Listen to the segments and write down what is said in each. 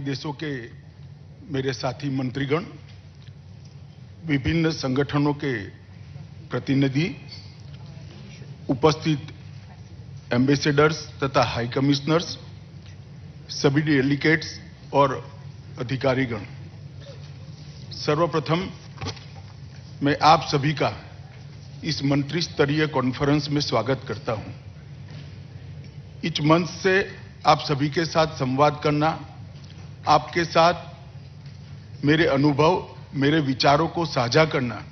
देशों के मेरे साथी मंत्रीगण, विभिन्न संगठनों के प्रतिनिधि, उपस्थित एम्बेसडर्स तथा हाई कमिश्नर्स, सभी डेलीगेट्स और अधिकारीगण, सर्वप्रथम मैं आप सभी का इस मंत्री स्तरीय कॉन्फ्रेंस में स्वागत करता हूं। इस मंच से आप सभी के साथ संवाद करना, आपके साथ मेरे अनुभव, मेरे विचारों को साझा करना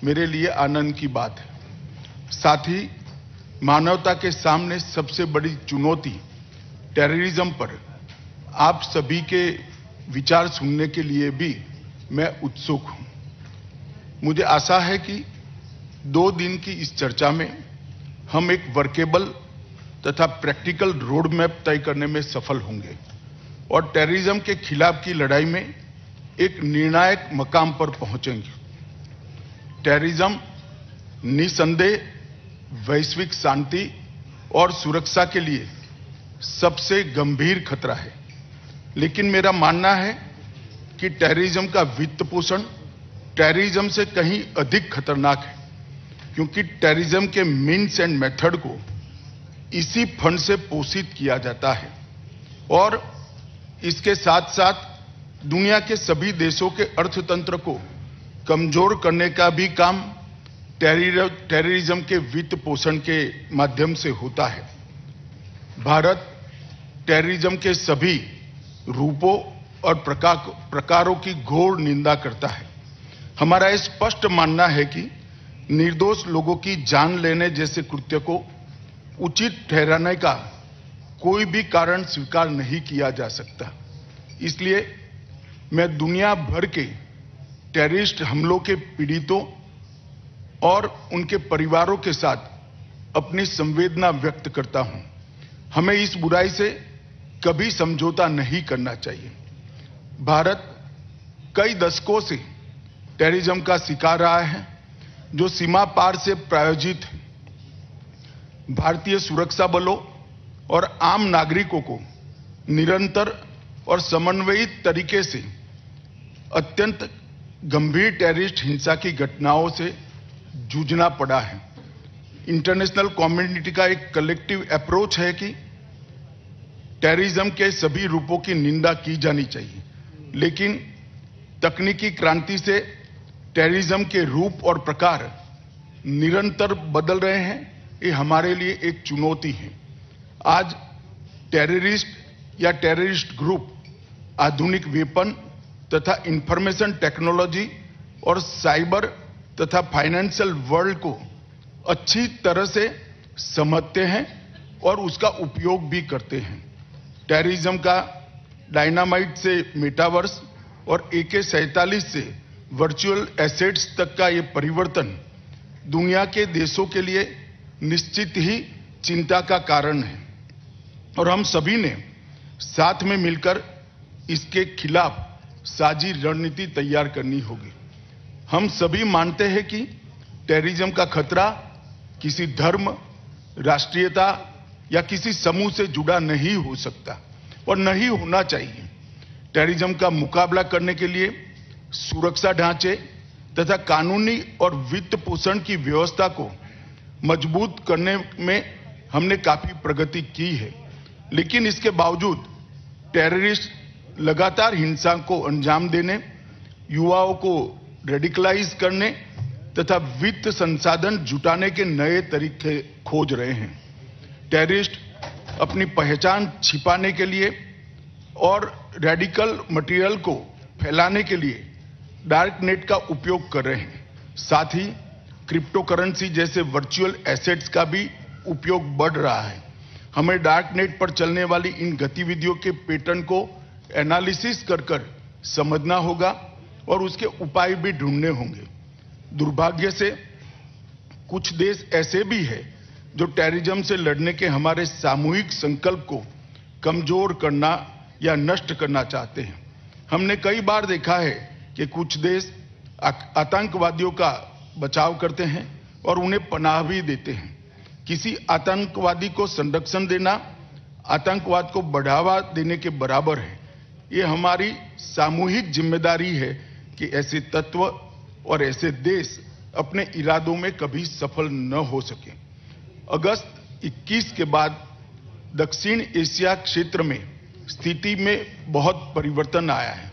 मेरे लिए आनंद की बात है। साथ ही मानवता के सामने सबसे बड़ी चुनौती टेररिज्म पर आप सभी के विचार सुनने के लिए भी मैं उत्सुक हूं। मुझे आशा है कि 2 दिन की इस चर्चा में हम एक वर्केबल तथा प्रैक्टिकल रोड मैप तय करने में सफल होंगे और टेररिज्म के खिलाफ की लड़ाई में एक निर्णायक मकाम पर पहुंचेंगे। टेररिज्म निसंदेह वैश्विक शांति और सुरक्षा के लिए सबसे गंभीर खतरा है, लेकिन मेरा मानना है कि टेररिज्म का वित्त पोषण टेररिज्म से कहीं अधिक खतरनाक है, क्योंकि टेररिज्म के मीन्स एंड मेथड को इसी फंड से पोषित किया जाता है और इसके साथ साथ दुनिया के सभी देशों के अर्थतंत्र को कमजोर करने का भी काम टेररिज्म के वित्त पोषण के माध्यम से होता है। भारत टेररिज्म के सभी रूपों और प्रकारों की घोर निंदा करता है। हमारा यह स्पष्ट मानना है कि निर्दोष लोगों की जान लेने जैसे कृत्य को उचित ठहराने का कोई भी कारण स्वीकार नहीं किया जा सकता। इसलिए मैं दुनिया भर के टेररिस्ट हमलों के पीड़ितों और उनके परिवारों के साथ अपनी संवेदना व्यक्त करता हूं। हमें इस बुराई से कभी समझौता नहीं करना चाहिए। भारत कई दशकों से टेररिज्म का शिकार रहा है, जो सीमा पार से प्रायोजित है। भारतीय सुरक्षा बलों और आम नागरिकों को निरंतर और समन्वयित तरीके से अत्यंत गंभीर टेररिस्ट हिंसा की घटनाओं से जूझना पड़ा है। इंटरनेशनल कम्युनिटी का एक कलेक्टिव अप्रोच है कि टेररिज्म के सभी रूपों की निंदा की जानी चाहिए, लेकिन तकनीकी क्रांति से टेररिज्म के रूप और प्रकार निरंतर बदल रहे हैं। ये हमारे लिए एक चुनौती है। आज टेररिस्ट या टेररिस्ट ग्रुप आधुनिक वेपन तथा इंफॉर्मेशन टेक्नोलॉजी और साइबर तथा फाइनेंशियल वर्ल्ड को अच्छी तरह से समझते हैं और उसका उपयोग भी करते हैं। टेररिज्म का डायनामाइट से मेटावर्स और AK-47 से वर्चुअल एसेट्स तक का ये परिवर्तन दुनिया के देशों के लिए निश्चित ही चिंता का कारण है और हम सभी ने साथ में मिलकर इसके खिलाफ साझी रणनीति तैयार करनी होगी। हम सभी मानते हैं कि टेररिज्म का खतरा किसी धर्म, राष्ट्रीयता या किसी समूह से जुड़ा नहीं हो सकता और नहीं होना चाहिए। टेररिज्म का मुकाबला करने के लिए सुरक्षा ढांचे तथा कानूनी और वित्त पोषण की व्यवस्था को मजबूत करने में हमने काफी प्रगति की है, लेकिन इसके बावजूद टेररिस्ट लगातार हिंसा को अंजाम देने, युवाओं को रेडिकलाइज करने तथा वित्त संसाधन जुटाने के नए तरीके खोज रहे हैं। टेररिस्ट अपनी पहचान छिपाने के लिए और रेडिकल मटेरियल को फैलाने के लिए डार्क नेट का उपयोग कर रहे हैं। साथ ही क्रिप्टो करेंसी जैसे वर्चुअल एसेट्स का भी उपयोग बढ़ रहा है। हमें डार्क नेट पर चलने वाली इन गतिविधियों के पैटर्न को एनालिसिस कर समझना होगा और उसके उपाय भी ढूंढने होंगे। दुर्भाग्य से कुछ देश ऐसे भी हैं जो टेररिज्म से लड़ने के हमारे सामूहिक संकल्प को कमजोर करना या नष्ट करना चाहते हैं। हमने कई बार देखा है कि कुछ देश आतंकवादियों का बचाव करते हैं और उन्हें पनाह भी देते हैं। किसी आतंकवादी को संरक्षण देना आतंकवाद को बढ़ावा देने के बराबर है। ये हमारी सामूहिक जिम्मेदारी है कि ऐसे तत्व और ऐसे देश अपने इरादों में कभी सफल न हो सके। अगस्त 21 के बाद दक्षिण एशिया क्षेत्र में स्थिति में बहुत परिवर्तन आया है।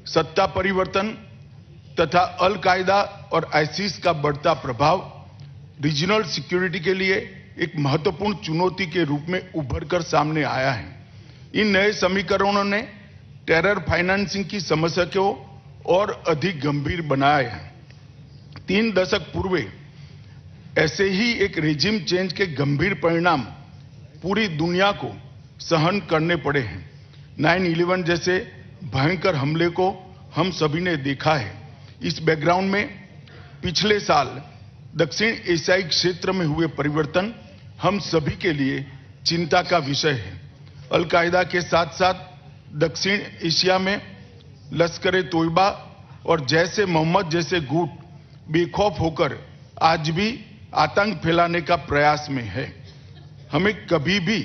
सत्ता परिवर्तन तथा अल कायदा और आईसिस का बढ़ता प्रभाव रीजनल सिक्योरिटी के लिए एक महत्वपूर्ण चुनौती के रूप में उभर कर सामने आया है। इन नए समीकरणों ने टेरर फाइनेंसिंग की समस्या को और अधिक गंभीर बनाया है। 3 दशक पूर्व ऐसे ही एक रेजिम चेंज के गंभीर परिणाम पूरी दुनिया को सहन करने पड़े हैं। 9/11 जैसे भयंकर हमले को हम सभी ने देखा है। इस बैकग्राउंड में पिछले साल दक्षिण एशियाई क्षेत्र में हुए परिवर्तन हम सभी के लिए चिंता का विषय है। अल कायदा के साथ साथ दक्षिण एशिया में लश्कर-ए-तोयबा और जैसे मोहम्मद जैसे गुट बेखौफ होकर आज भी आतंक फैलाने का प्रयास में है। हमें कभी भी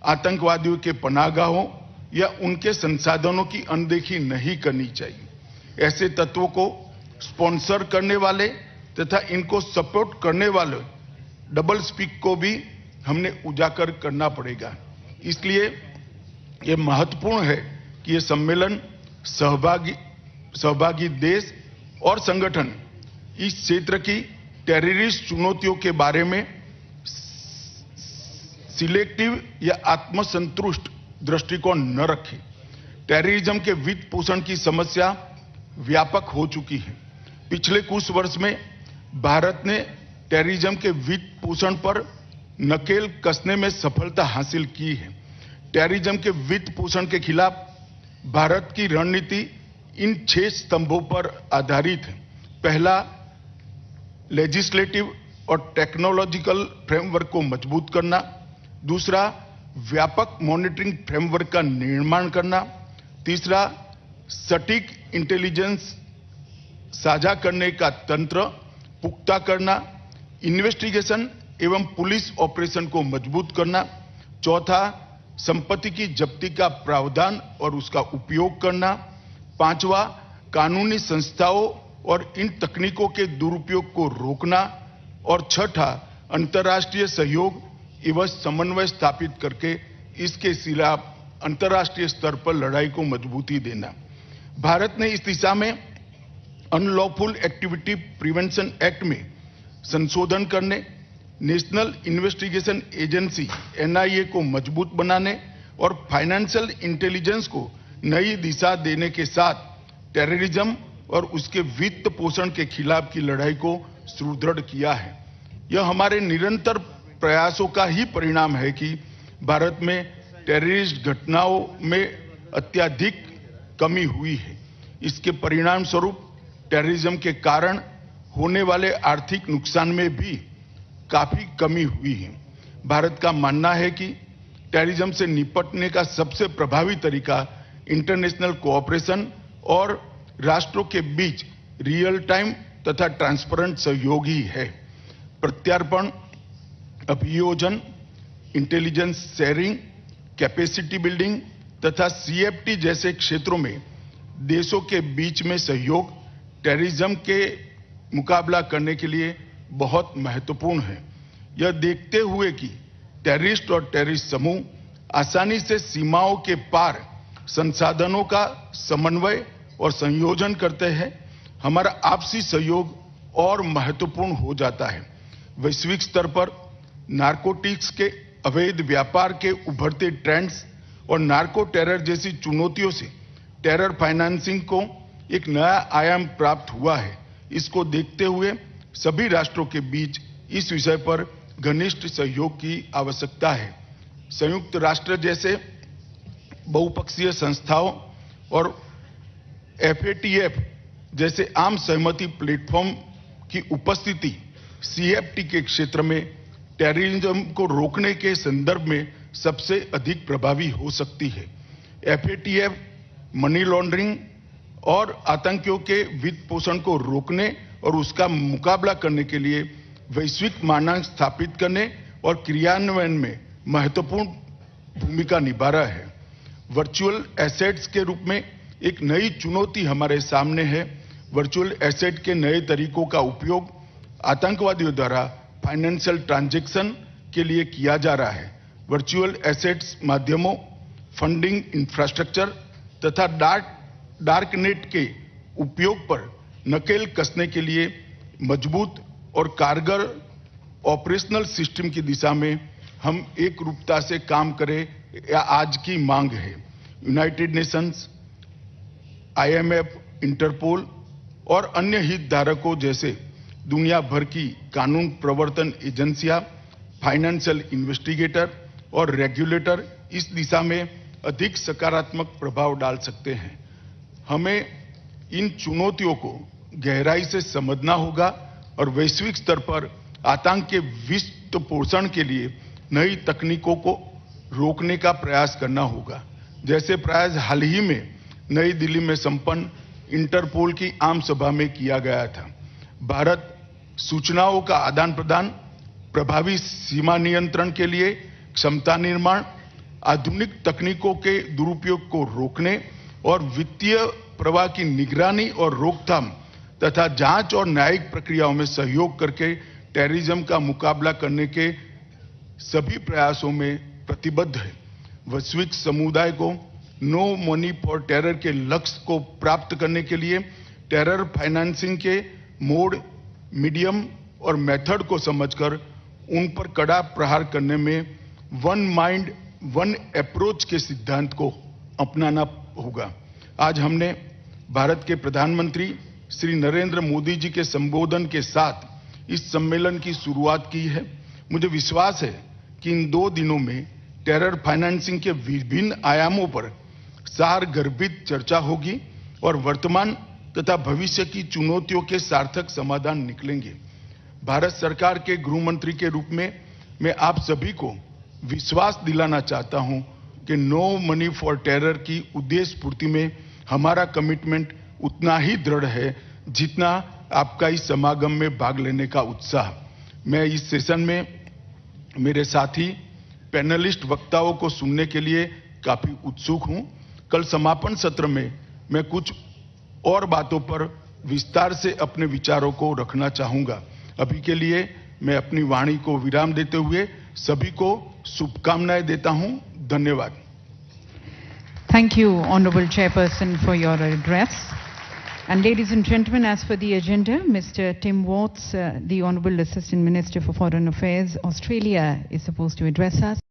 आतंकवादियों के पनाहगाहों या उनके संसाधनों की अनदेखी नहीं करनी चाहिए। ऐसे तत्वों को स्पॉन्सर करने वाले तथा इनको सपोर्ट करने वाले डबल स्पीक को भी हमने उजागर करना पड़ेगा। इसलिए ये महत्वपूर्ण है कि ये सम्मेलन सहभागी देश और संगठन इस क्षेत्र की टेररिस्ट चुनौतियों के बारे में सिलेक्टिव या आत्मसंतुष्ट दृष्टिकोण न रखें। टेररिज्म के वित्त पोषण की समस्या व्यापक हो चुकी है। पिछले कुछ वर्ष में भारत ने टेररिज्म के वित्त पोषण पर नकेल कसने में सफलता हासिल की है। टेररिज्म के वित्त पोषण के खिलाफ भारत की रणनीति इन 6 स्तंभों पर आधारित है। पहला, लेजिस्लेटिव और टेक्नोलॉजिकल फ्रेमवर्क को मजबूत करना। दूसरा, व्यापक मॉनिटरिंग फ्रेमवर्क का निर्माण करना। तीसरा, सटीक इंटेलिजेंस साझा करने का तंत्र पुख्ता करना। इन्वेस्टिगेशन एवं पुलिस ऑपरेशन को मजबूत करना। चौथा, संपत्ति की जब्ती का प्रावधान और उसका उपयोग करना। पांचवा, कानूनी संस्थाओं और इन तकनीकों के दुरुपयोग को रोकना। और छठा, अंतर्राष्ट्रीय सहयोग एवं समन्वय स्थापित करके इसके खिलाफ अंतर्राष्ट्रीय स्तर पर लड़ाई को मजबूती देना। भारत ने इस दिशा में अनलॉफुल एक्टिविटी प्रिवेंशन एक्ट में संशोधन करने, नेशनल इन्वेस्टिगेशन एजेंसी NIA को मजबूत बनाने और फाइनेंशियल इंटेलिजेंस को नई दिशा देने के साथ टेररिज्म और उसके वित्त पोषण के खिलाफ की लड़ाई को सुदृढ़ किया है। यह हमारे निरंतर प्रयासों का ही परिणाम है कि भारत में टेररिस्ट घटनाओं में अत्यधिक कमी हुई है। इसके परिणाम स्वरूप टेररिज्म के कारण होने वाले आर्थिक नुकसान में भी काफी कमी हुई है। भारत का मानना है कि टेररिज्म से निपटने का सबसे प्रभावी तरीका इंटरनेशनल कोऑपरेशन और राष्ट्रों के बीच रियल टाइम तथा ट्रांसपेरेंट सहयोग ही है। प्रत्यार्पण, अभियोजन, इंटेलिजेंस शेयरिंग, कैपेसिटी बिल्डिंग तथा CFT जैसे क्षेत्रों में देशों के बीच में सहयोग टेररिज्म के मुकाबला करने के लिए बहुत महत्वपूर्ण है। यह देखते हुए कि टेररिस्ट और टेररिस्ट समूह आसानी से सीमाओं के पार संसाधनों का समन्वय और संयोजन करते हैं, हमारा आपसी सहयोग और महत्वपूर्ण हो जाता है। वैश्विक स्तर पर नारकोटिक्स के अवैध व्यापार के उभरते ट्रेंड्स और नार्को टेरर जैसी चुनौतियों से टेरर फाइनेंसिंग को एक नया आयाम प्राप्त हुआ है। इसको देखते हुए सभी राष्ट्रों के बीच इस विषय पर घनिष्ठ सहयोग की आवश्यकता है। संयुक्त राष्ट्र जैसे बहुपक्षीय संस्थाओं और FATF जैसे आम सहमति प्लेटफॉर्म की उपस्थिति CFT के क्षेत्र में टेररिज्म को रोकने के संदर्भ में सबसे अधिक प्रभावी हो सकती है। FATF मनी लॉन्ड्रिंग और आतंकियों के वित्त पोषण को रोकने और उसका मुकाबला करने के लिए वैश्विक मानक स्थापित करने और क्रियान्वयन में महत्वपूर्ण भूमिका निभा रहा है। वर्चुअल एसेट्स के रूप में एक नई चुनौती हमारे सामने है। वर्चुअल एसेट के नए तरीकों का उपयोग आतंकवादियों द्वारा फाइनेंशियल ट्रांजैक्शन के लिए किया जा रहा है। वर्चुअल एसेट्स माध्यमों, फंडिंग इंफ्रास्ट्रक्चर तथा डार्क नेट के उपयोग पर नकेल कसने के लिए मजबूत और कारगर ऑपरेशनल सिस्टम की दिशा में हम एक रूपता से काम करें, या आज की मांग है। यूनाइटेड नेशंस, IMF, इंटरपोल और अन्य हितधारकों जैसे दुनिया भर की कानून प्रवर्तन एजेंसियां, फाइनेंशियल इन्वेस्टिगेटर और रेगुलेटर इस दिशा में अधिक सकारात्मक प्रभाव डाल सकते हैं। हमें इन चुनौतियों को गहराई से समझना होगा और वैश्विक स्तर पर आतंक के वित्त पोषण के लिए नई तकनीकों को रोकने का प्रयास करना होगा। जैसे प्रयास हाल ही में नई दिल्ली में संपन्न इंटरपोल की आम सभा में किया गया था। भारत सूचनाओं का आदान प्रदान, प्रभावी सीमा नियंत्रण के लिए क्षमता निर्माण, आधुनिक तकनीकों के दुरुपयोग को रोकने और वित्तीय प्रवाह की निगरानी और रोकथाम तथा जांच और न्यायिक प्रक्रियाओं में सहयोग करके टेररिज्म का मुकाबला करने के सभी प्रयासों में प्रतिबद्ध है। वैश्विक समुदाय को नो मनी फॉर टेरर के लक्ष्य को प्राप्त करने के लिए टेरर फाइनेंसिंग के मोड, मीडियम और मेथड को समझकर उन पर कड़ा प्रहार करने में वन माइंड वन अप्रोच के सिद्धांत को अपनाना होगा। आज हमने भारत के प्रधानमंत्री श्री नरेंद्र मोदी जी के संबोधन के साथ इस सम्मेलन की शुरुआत की है। मुझे विश्वास है कि इन 2 दिनों में टेरर फाइनेंसिंग के विभिन्न आयामों पर सारगर्भित चर्चा होगी और वर्तमान तथा भविष्य की चुनौतियों के सार्थक समाधान निकलेंगे। भारत सरकार के गृह मंत्री के रूप में मैं आप सभी को विश्वास दिलाना चाहता हूं कि नो मनी फॉर टेरर की उद्देश्य पूर्ति में हमारा कमिटमेंट उतना ही दृढ़ है जितना आपका इस समागम में भाग लेने का उत्साह। मैं इस सेशन में मेरे साथी पैनलिस्ट वक्ताओं को सुनने के लिए काफी उत्सुक हूं। कल समापन सत्र में मैं कुछ और बातों पर विस्तार से अपने विचारों को रखना चाहूंगा। अभी के लिए मैं अपनी वाणी को विराम देते हुए सभी को शुभकामनाएं देता हूं। धन्यवाद। Thank you, Honorable Chairperson, for your address. And ladies and gentlemen, as for the agenda, Mr. Tim Watts, the Honorable Assistant Minister for Foreign Affairs, Australia, is supposed to address us.